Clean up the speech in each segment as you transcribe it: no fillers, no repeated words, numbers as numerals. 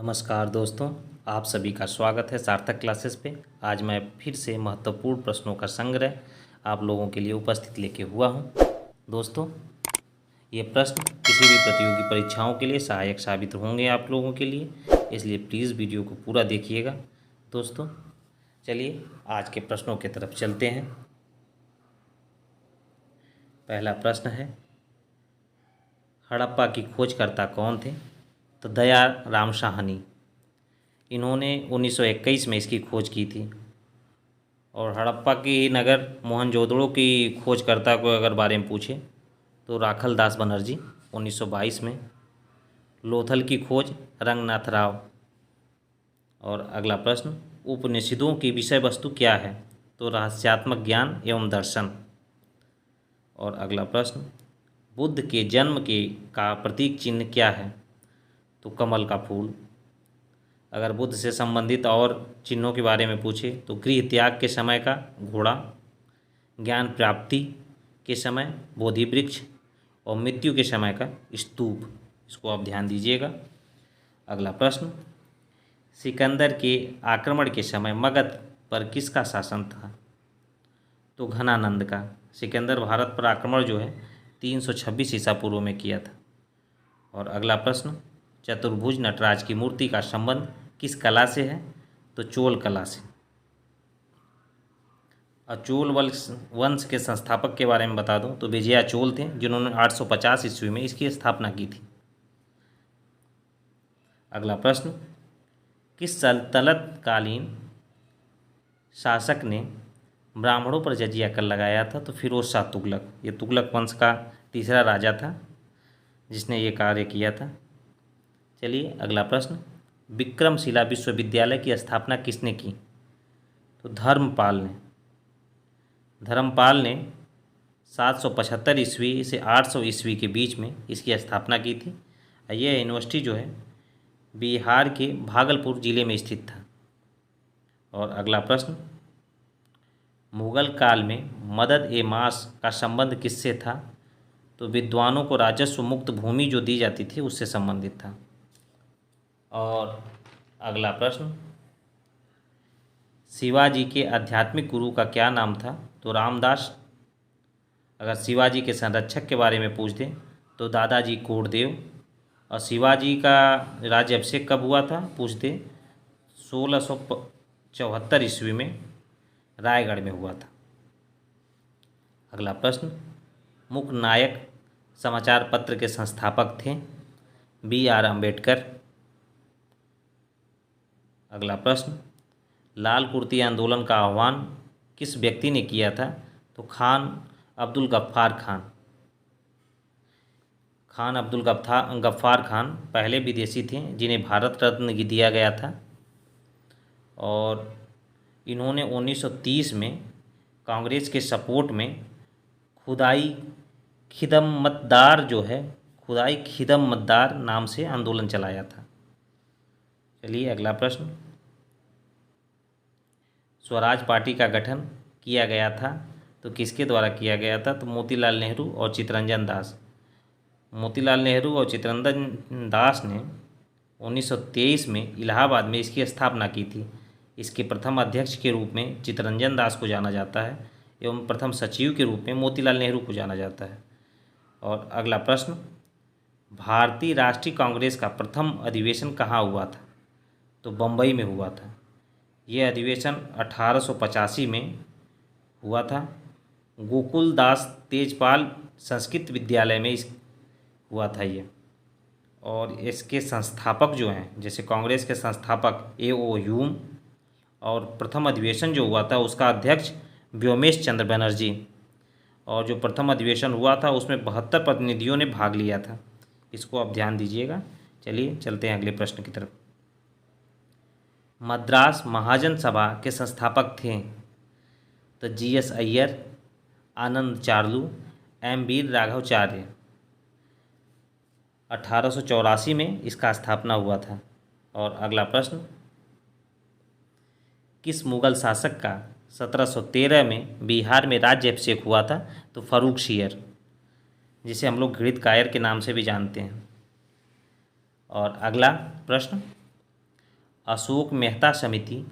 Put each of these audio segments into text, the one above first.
नमस्कार दोस्तों, आप सभी का स्वागत है सार्थक क्लासेस पे। आज मैं फिर से महत्वपूर्ण प्रश्नों का संग्रह आप लोगों के लिए उपस्थित लेके हुआ हूँ। दोस्तों, ये प्रश्न किसी भी प्रतियोगी परीक्षाओं के लिए सहायक साबित होंगे आप लोगों के लिए, इसलिए प्लीज़ वीडियो को पूरा देखिएगा। दोस्तों, चलिए आज के प्रश्नों की तरफ चलते हैं। पहला प्रश्न है, हड़प्पा की खोजकर्ता कौन थे? तो दया राम साहनी। इन्होंने 1921 में इसकी खोज की थी। और हड़प्पा की नगर मोहनजोदड़ो की खोजकर्ता को अगर बारे में पूछे तो राखल दास बनर्जी 1922 में। लोथल की खोज रंगनाथ राव। और अगला प्रश्न, उपनिषदों की विषय वस्तु क्या है? तो रहस्यात्मक ज्ञान एवं दर्शन। और अगला प्रश्न, बुद्ध के जन्म के का प्रतीक चिन्ह क्या है? तो कमल का फूल। अगर बुद्ध से संबंधित और चिन्हों के बारे में पूछे तो गृह त्याग के समय का घोड़ा, ज्ञान प्राप्ति के समय बोधि वृक्ष और मृत्यु के समय का स्तूप। इसको आप ध्यान दीजिएगा। अगला प्रश्न, सिकंदर के आक्रमण के समय मगध पर किसका शासन था? तो घनानंद का। सिकंदर भारत पर आक्रमण जो है 326 ईसा पूर्व में किया था। और अगला प्रश्न, चतुर्भुज नटराज की मूर्ति का संबंध किस कला से है? तो चोल कला से। चोल वंश के संस्थापक के बारे में बता दूं तो विजया चोल थे, जिन्होंने 850 ईस्वी में इसकी स्थापना की थी। अगला प्रश्न, किस सल्तनत कालीन शासक ने ब्राह्मणों पर जजिया कर लगाया था? तो फिरोज शाह तुगलक। ये तुगलक वंश का तीसरा राजा था जिसने ये कार्य किया था। चलिए अगला प्रश्न, विक्रमशिला विश्वविद्यालय की स्थापना किसने की? तो धर्मपाल ने। धर्मपाल ने 775 ईस्वी से 800 ईस्वी के बीच में इसकी स्थापना की थी। यह यूनिवर्सिटी जो है बिहार के भागलपुर ज़िले में स्थित था। और अगला प्रश्न, मुगल काल में मदद ए मास का संबंध किससे था? तो विद्वानों को राजस्व मुक्त भूमि जो दी जाती थी उससे संबंधित था। और अगला प्रश्न, शिवाजी के आध्यात्मिक गुरु का क्या नाम था? तो रामदास। अगर शिवाजी के संरक्षक के बारे में पूछ दें तो दादाजी कोंडदेव। और शिवाजी का राज्याभिषेक कब हुआ था पूछ दें 1674 ईस्वी में रायगढ़ में हुआ था। अगला प्रश्न, मुख्य नायक समाचार पत्र के संस्थापक थे B.R. अम्बेडकर। अगला प्रश्न, लाल कुर्ती आंदोलन का आह्वान किस व्यक्ति ने किया था? तो खान अब्दुल गफ्फार खान। खान अब्दुल गफ्फार खान पहले विदेशी थे जिन्हें भारत रत्न दिया गया था। और इन्होंने 1930 में कांग्रेस के सपोर्ट में खुदाई खिदमतदार जो है खुदाई खिदमतदार नाम से आंदोलन चलाया था। चलिए अगला प्रश्न, स्वराज पार्टी का गठन किया गया था तो किसके द्वारा किया गया था? तो मोतीलाल नेहरू और चित्तरंजन दास। मोतीलाल नेहरू और चित्तरंजन दास ने 1923 में इलाहाबाद में इसकी स्थापना की थी। इसके प्रथम अध्यक्ष के रूप में चित्तरंजन दास को जाना जाता है एवं प्रथम सचिव के रूप में मोतीलाल नेहरू को जाना जाता है। और अगला प्रश्न, भारतीय राष्ट्रीय कांग्रेस का प्रथम अधिवेशन कहाँ हुआ था? तो बम्बई में हुआ था। यह अधिवेशन 1885 में हुआ था। गोकुल दास तेजपाल संस्कृत विद्यालय में हुआ था ये। और इसके संस्थापक जो हैं, जैसे कांग्रेस के संस्थापक A.O. ह्यूम, और प्रथम अधिवेशन जो हुआ था उसका अध्यक्ष व्योमेश चंद्र बनर्जी। और जो प्रथम अधिवेशन हुआ था उसमें 72 प्रतिनिधियों ने भाग लिया था। इसको आप ध्यान दीजिएगा। चलिए चलते हैं अगले प्रश्न की तरफ। मद्रास महाजन सभा के संस्थापक थे तो G.S. अय्यर, आनंद चार्लू, M. वीर राघवाचार्य। 1884 में इसका स्थापना हुआ था। और अगला प्रश्न, किस मुगल शासक का 1713 में बिहार में राज्याभिषेक हुआ था? तो फर्रुखसियर, जिसे हम लोग घृत कायर के नाम से भी जानते हैं। और अगला प्रश्न, अशोक मेहता समिति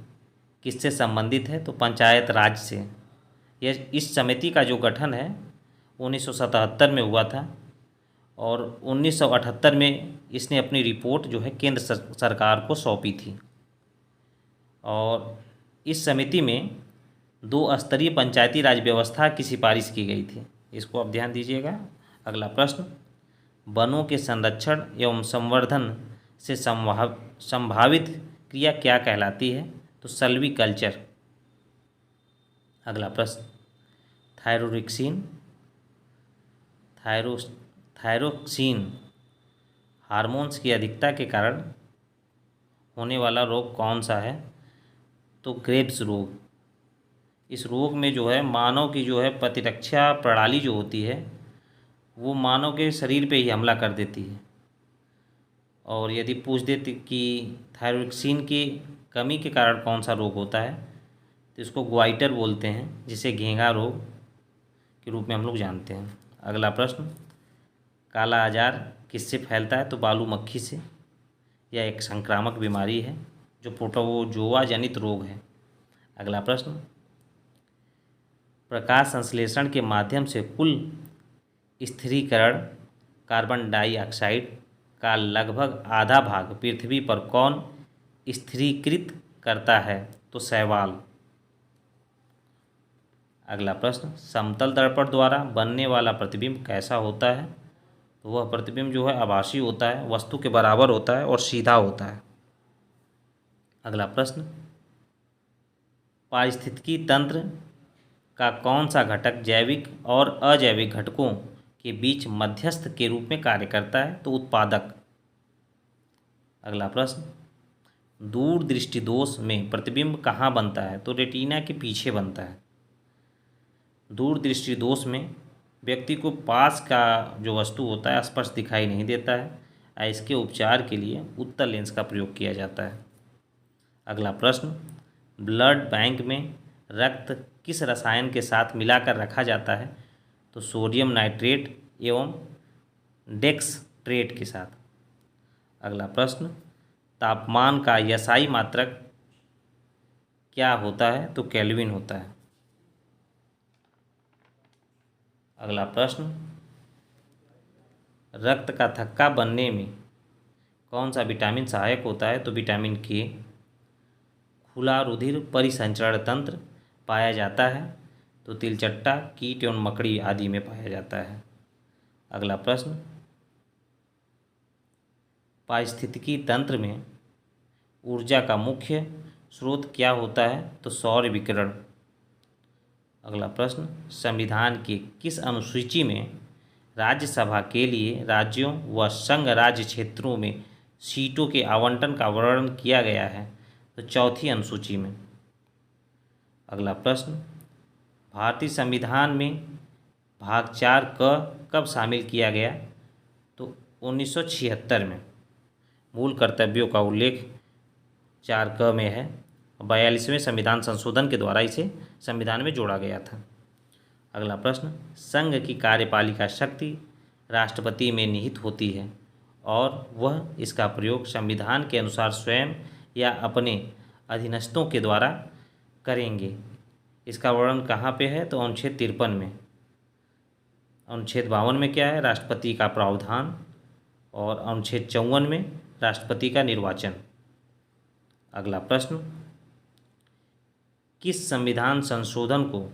किससे संबंधित है? तो पंचायत राज से। यह इस समिति का जो गठन है 1977 में हुआ था और 1978 में इसने अपनी रिपोर्ट जो है केंद्र सरकार को सौंपी थी। और इस समिति में 2 स्तरीय पंचायती राज व्यवस्था की सिफारिश की गई थी। इसको आप ध्यान दीजिएगा। अगला प्रश्न, वनों के संरक्षण एवं संवर्धन से संभावित क्रिया क्या कहलाती है? तो सल्वीकल्चर। अगला प्रश्न, थायरोक्सिन हार्मोन्स की अधिकता के कारण होने वाला रोग कौन सा है? तो ग्रेव्स रोग। इस रोग में जो है मानव की जो है प्रतिरक्षा प्रणाली जो होती है वो मानव के शरीर पे ही हमला कर देती है। और यदि पूछ देती कि थायरोक्सिन की कमी के कारण कौन सा रोग होता है तो इसको ग्वाइटर बोलते हैं, जिसे घेंघा रोग के रूप में हम लोग जानते हैं। अगला प्रश्न, काला आजार किससे फैलता है? तो बालू मक्खी से। यह एक संक्रामक बीमारी है जो प्रोटोजोआ जनित रोग है। अगला प्रश्न, प्रकाश संश्लेषण के माध्यम से कुल स्थिरीकरण कार्बन डाइऑक्साइड का लगभग आधा भाग पृथ्वी पर कौन स्थिरीकृत करता है? तो शैवाल। अगला प्रश्न, समतल दर्पण द्वारा बनने वाला प्रतिबिंब कैसा होता है? तो वह प्रतिबिंब जो है आभासी होता है, वस्तु के बराबर होता है और सीधा होता है। अगला प्रश्न, पारिस्थितिकी तंत्र का कौन सा घटक जैविक और अजैविक घटकों के बीच मध्यस्थ के रूप में कार्य करता है? तो उत्पादक। अगला प्रश्न, दूर दृष्टि दोष में प्रतिबिंब कहाँ बनता है? तो रेटिना के पीछे बनता है। दूर दृष्टि दोष में व्यक्ति को पास का जो वस्तु होता है स्पष्ट दिखाई नहीं देता है। इसके उपचार के लिए उत्तल लेंस का प्रयोग किया जाता है। अगला प्रश्न, ब्लड बैंक में रक्त किस रसायन के साथ मिलाकर रखा जाता है? तो सोडियम नाइट्रेट एवं डेक्सट्रेट के साथ। अगला प्रश्न, तापमान का यसाई मात्रक क्या होता है? तो केल्विन होता है। अगला प्रश्न, रक्त का थक्का बनने में कौन सा विटामिन सहायक होता है? तो विटामिन के। खुला रुधिर परिसंचरण तंत्र पाया जाता है? तो तिलचट्टा, कीट एवं मकड़ी आदि में पाया जाता है। अगला प्रश्न, पारिस्थितिकी तंत्र में ऊर्जा का मुख्य स्रोत क्या होता है? तो सौर विकिरण। अगला प्रश्न, संविधान के किस अनुसूची में राज्यसभा के लिए राज्यों व संघ राज्य क्षेत्रों में सीटों के आवंटन का वर्णन किया गया है? तो चौथी अनुसूची में। अगला प्रश्न, भारतीय संविधान में भाग 4 कब शामिल किया गया? तो 1976 में। मूल कर्तव्यों का उल्लेख 4 क में है। 42वें संविधान संशोधन के द्वारा इसे संविधान में जोड़ा गया था। अगला प्रश्न, संघ की कार्यपालिका शक्ति राष्ट्रपति में निहित होती है और वह इसका प्रयोग संविधान के अनुसार स्वयं या अपने अधीनस्थों के द्वारा करेंगे। इसका वर्णन कहाँ पे है? तो अनुच्छेद 53 में। अनुच्छेद 52 में क्या है? राष्ट्रपति का प्रावधान। और अनुच्छेद 54 में राष्ट्रपति का निर्वाचन। अगला प्रश्न, किस संविधान संशोधन को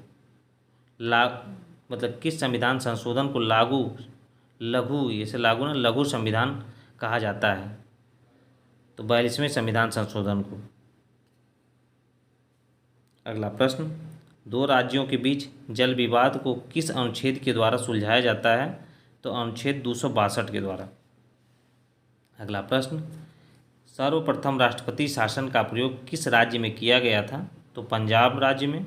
लघु संविधान कहा जाता है? तो 42वें संविधान संशोधन को। अगला प्रश्न, 2 राज्यों के बीच जल विवाद को किस अनुच्छेद के द्वारा सुलझाया जाता है? तो अनुच्छेद 262 के द्वारा। अगला प्रश्न, सर्वप्रथम राष्ट्रपति शासन का प्रयोग किस राज्य में किया गया था? तो पंजाब राज्य में।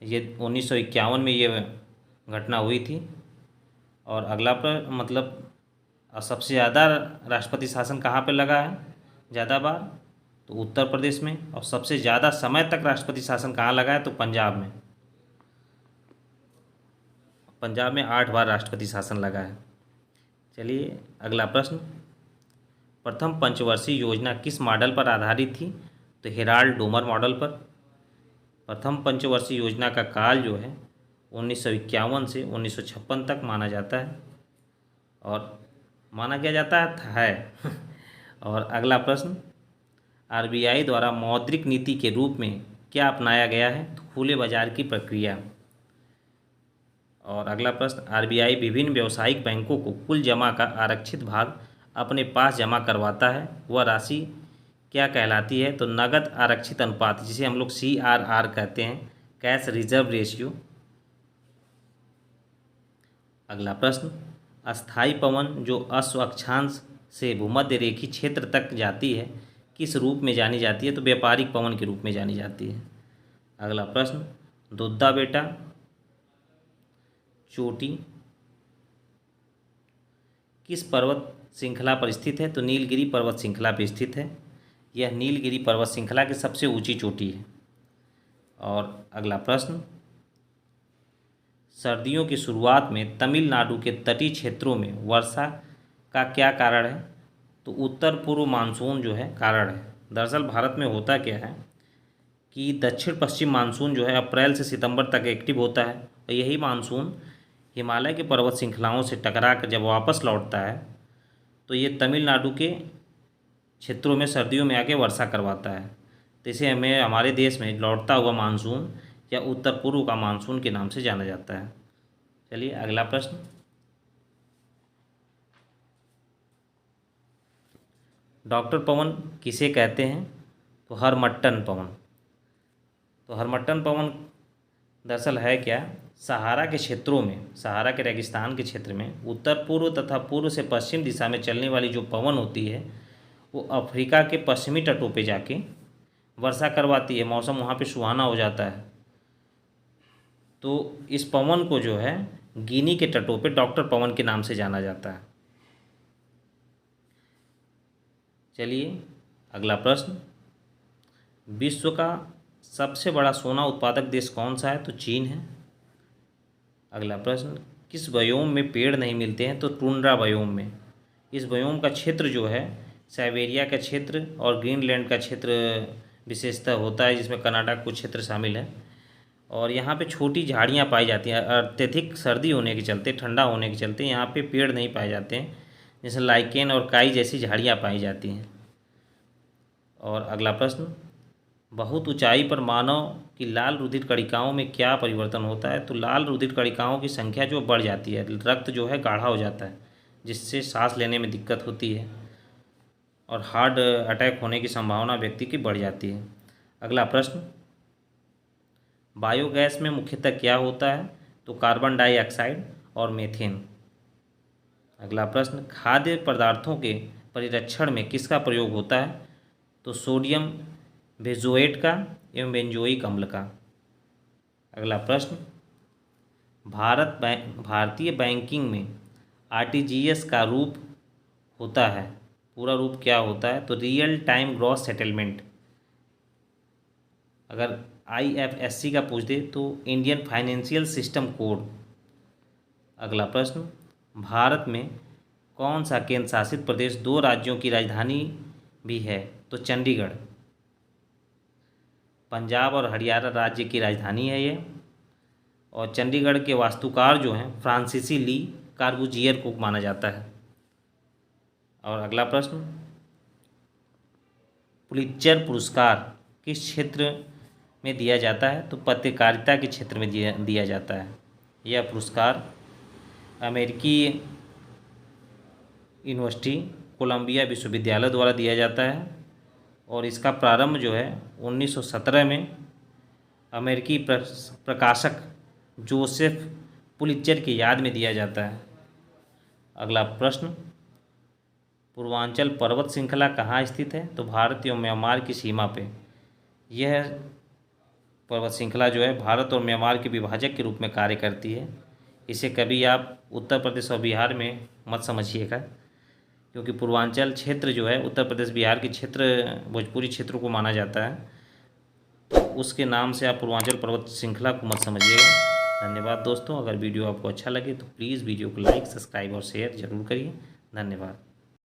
ये 1951 में ये घटना हुई थी। और अगला सबसे ज़्यादा राष्ट्रपति शासन कहाँ पे लगा है ज़्यादा बार? तो उत्तर प्रदेश में। और सबसे ज़्यादा समय तक राष्ट्रपति शासन कहाँ लगा है? तो पंजाब में। पंजाब में 8 बार राष्ट्रपति शासन लगा है। चलिए अगला प्रश्न, प्रथम पंचवर्षीय योजना किस मॉडल पर आधारित थी? तो हेराल्ड डोमर मॉडल पर। प्रथम पंचवर्षीय योजना का काल जो है 1951 से 1956 तक माना जाता है, और माना क्या जाता है। और अगला प्रश्न, आरबीआई द्वारा मौद्रिक नीति के रूप में क्या अपनाया गया है? तो खुले बाजार की प्रक्रिया। और अगला प्रश्न, आरबीआई विभिन्न व्यावसायिक बैंकों को कुल जमा का आरक्षित भाग अपने पास जमा करवाता है, वह राशि क्या कहलाती है? तो नगद आरक्षित अनुपात, जिसे हम लोग CRR कहते हैं, कैश रिजर्व रेशियो। अगला प्रश्न, अस्थायी पवन जो अश्व अक्षांश से भूमध्य रेखी क्षेत्र तक जाती है किस रूप में जानी जाती है? तो व्यापारिक पवन के रूप में जानी जाती है। अगला प्रश्न, दुद्धा बेटा चोटी किस पर्वत श्रृंखला पर स्थित है? तो नीलगिरी पर्वत श्रृंखला पर स्थित है। यह नीलगिरी पर्वत श्रृंखला की सबसे ऊंची चोटी है। और अगला प्रश्न, सर्दियों की शुरुआत में तमिलनाडु के तटीय क्षेत्रों में वर्षा का क्या कारण है? तो उत्तर पूर्व मानसून जो है कारण है। दरअसल भारत में होता क्या है कि दक्षिण पश्चिम मानसून जो है अप्रैल से सितंबर तक एक्टिव होता है, और यही मानसून हिमालय के पर्वत श्रृंखलाओं से टकरा कर जब वापस लौटता है तो ये तमिलनाडु के क्षेत्रों में सर्दियों में आके वर्षा करवाता है। तो इसे हमें हमारे देश में लौटता हुआ मानसून या उत्तर पूर्व का मानसून के नाम से जाना जाता है। चलिए अगला प्रश्न, डॉक्टर पवन किसे कहते हैं? तो हरमट्टन पवन। तो हरमट्टन पवन दरअसल है क्या, सहारा के क्षेत्रों में, सहारा के रेगिस्तान के क्षेत्र में उत्तर पूर्व तथा पूर्व से पश्चिम दिशा में चलने वाली जो पवन होती है वो अफ्रीका के पश्चिमी तटों पे जाके वर्षा करवाती है, मौसम वहाँ पे सुहाना हो जाता है। तो इस पवन को जो है गिनी के तटों पे डॉक्टर पवन के नाम से जाना जाता है। चलिए अगला प्रश्न, विश्व का सबसे बड़ा सोना उत्पादक देश कौन सा है? तो चीन है। अगला प्रश्न, किस व्योम में पेड़ नहीं मिलते हैं? तो टुंड्रा व्योम में। इस व्योम का क्षेत्र जो है साइबेरिया का क्षेत्र और ग्रीनलैंड का क्षेत्र विशेषतः होता है, जिसमें कनाडा का कुछ क्षेत्र शामिल है। और यहाँ पे छोटी झाड़ियाँ पाई जाती हैं। अत्यधिक सर्दी होने के चलते, ठंडा होने के चलते यहाँ पे पेड़ नहीं पाए जाते हैं, जैसे लाइकेन और काई जैसी झाड़ियाँ पाई जाती हैं। और अगला प्रश्न, बहुत ऊंचाई पर मानव की लाल रुधिर कणिकाओं में क्या परिवर्तन होता है? तो लाल रुधिर कणिकाओं की संख्या जो बढ़ जाती है, रक्त जो है गाढ़ा हो जाता है, जिससे सांस लेने में दिक्कत होती है और हार्ट अटैक होने की संभावना व्यक्ति की बढ़ जाती है। अगला प्रश्न, बायोगैस में मुख्यतः क्या होता है? तो कार्बन डाइऑक्साइड और मीथेन। अगला प्रश्न, खाद्य पदार्थों के परिरक्षण में किसका प्रयोग होता है? तो सोडियम बेंजोएट का एवं बेंजोइक अम्ल का। अगला प्रश्न, भारतीय बैंकिंग में आरटीजीएस का रूप होता है, पूरा रूप क्या होता है? तो रियल टाइम ग्रॉस सेटलमेंट। अगर IFSC का पूछ दे तो इंडियन फाइनेंशियल सिस्टम कोड। अगला प्रश्न, भारत में कौन सा केंद्र शासित प्रदेश 2 राज्यों की राजधानी भी है? तो चंडीगढ़। पंजाब और हरियाणा राज्य की राजधानी है ये। और चंडीगढ़ के वास्तुकार जो हैं फ्रांसीसी ली कार्बूजियर को माना जाता है। और अगला प्रश्न, पुलित्जर पुरस्कार किस क्षेत्र में दिया जाता है? तो पत्रकारिता के क्षेत्र में दिया जाता है। यह पुरस्कार अमेरिकी यूनिवर्सिटी कोलंबिया विश्वविद्यालय द्वारा दिया जाता है, और इसका प्रारंभ जो है 1917 में अमेरिकी प्रकाशक जोसेफ पुलित्जर की याद में दिया जाता है। अगला प्रश्न, पूर्वांचल पर्वत श्रृंखला कहाँ स्थित है? तो भारत एवं म्यांमार की सीमा पे। यह पर्वत श्रृंखला जो है भारत और म्यांमार के विभाजक के रूप में कार्य करती है। इसे कभी आप उत्तर प्रदेश और बिहार में मत समझिएगा, क्योंकि पूर्वांचल क्षेत्र जो है उत्तर प्रदेश बिहार के क्षेत्र भोजपुरी क्षेत्रों को माना जाता है, तो उसके नाम से आप पूर्वांचल पर्वत श्रृंखला को मत समझिएगा। धन्यवाद दोस्तों। अगर वीडियो आपको अच्छा लगे तो प्लीज़ वीडियो को लाइक, सब्सक्राइब और शेयर जरूर करिए। धन्यवाद।